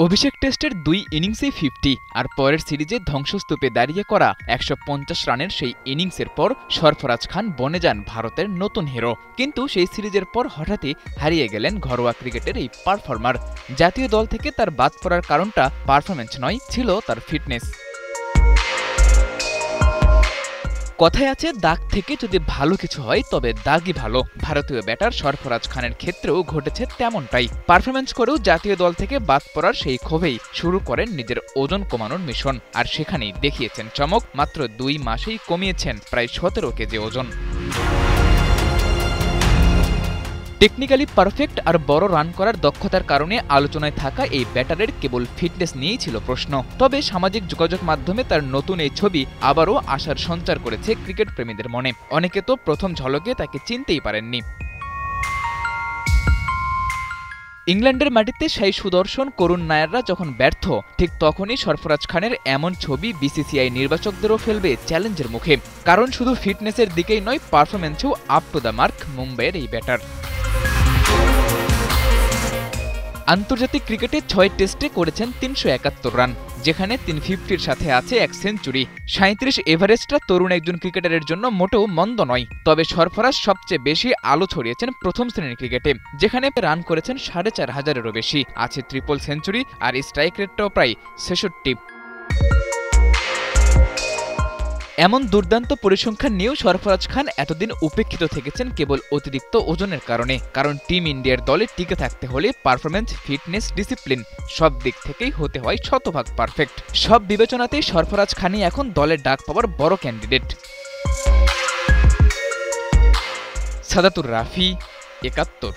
অভিষেক টেস্টের ২ ইনিংসেই 50 আর পরের সিরিজে ধ্বংসস্তূপে দাঁড়িয়ে করা ১৫০ রানের সেই ইনিংসের পর সরফরাজ খান বনে যান ভারতের নতুন হিরো। কিন্তু সেই সিরিজের পর হঠাৎই হারিয়ে গেলেন ঘরোয়া ক্রিকেটের এই পারফর্মার। জাতীয় দল থেকে তার বাদ পড়ার কারণটা পারফরম্যান্স নয়, ছিল তার ফিটনেস। কথায় আছে, দাগ থেকে যদি ভালো কিছু হয় তবে দাগই ভালো। ভারতীয় ব্যাটার সরফরাজ খানের ক্ষেত্রেও ঘটেছে তেমনটাই। পারফরম্যান্স করেও জাতীয় দল থেকে বাদ পড়ার সেই ক্ষোভেই শুরু করেন নিজের ওজন কমানোর মিশন। আর সেখানেই দেখিয়েছেন চমক। মাত্র ২ মাসেই কমিয়েছেন প্রায় ১৭ কেজি ওজন। টেকনিক্যালি পারফেক্ট আর বড় রান করার দক্ষতার কারণে আলোচনায় থাকা এই ব্যাটারের কেবল ফিটনেস নিয়েই ছিল প্রশ্ন। তবে সামাজিক যোগাযোগ মাধ্যমে তার নতুন এই ছবি আবারও আশার সঞ্চার করেছে ক্রিকেট প্রেমীদের মনে। অনেকে তো প্রথম ঝলকে তাকে চিনতেই পারেননি। ইংল্যান্ডের মাটিতে সেই সুদর্শন করুণ নায়াররা যখন ব্যর্থ, ঠিক তখনই সরফরাজ খানের এমন ছবি বিসিসিআই নির্বাচকদেরও ফেলবে চ্যালেঞ্জের মুখে। কারণ শুধু ফিটনেসের দিকেই নয়, পারফরম্যান্সেও আপ টু দ্য মার্ক মুম্বাইয়ের এই ব্যাটার। আন্তর্জাতিক ক্রিকেটে ৬ টেস্টে করেছেন ৩৭১ রান, যেখানে ৩50-র সাথে আছে ১ সেঞ্চুরি। ৩৭ এভারেস্টটা তরুণ একজন ক্রিকেটারের জন্য মোটেও মন্দ নয়। তবে সরফরাজ সবচেয়ে বেশি আলো ছড়িয়েছেন প্রথম শ্রেণীর ক্রিকেটে, যেখানে রান করেছেন ৪৫০০-এরও বেশি, আছে ট্রিপল সেঞ্চুরি আর স্ট্রাইক রেটটাও প্রায় ৬৬। এমন দুর্দান্ত পরিসংখ্যান নিয়েও সরফরাজ খান এতদিন উপেক্ষিত থেকেছেন কেবল অতিরিক্ত ওজনের কারণে। কারণ টিম ইন্ডিয়ার দলে টিকে থাকতে হলে পারফরম্যান্স, ফিটনেস, ডিসিপ্লিন সব দিক থেকেই হতে হয় শতভাগ পারফেক্ট। সব বিবেচনাতেই সরফরাজ খানই এখন দলের ডাক পাওয়ার বড় ক্যান্ডিডেট। সাদাতুর রাফি, ৭১।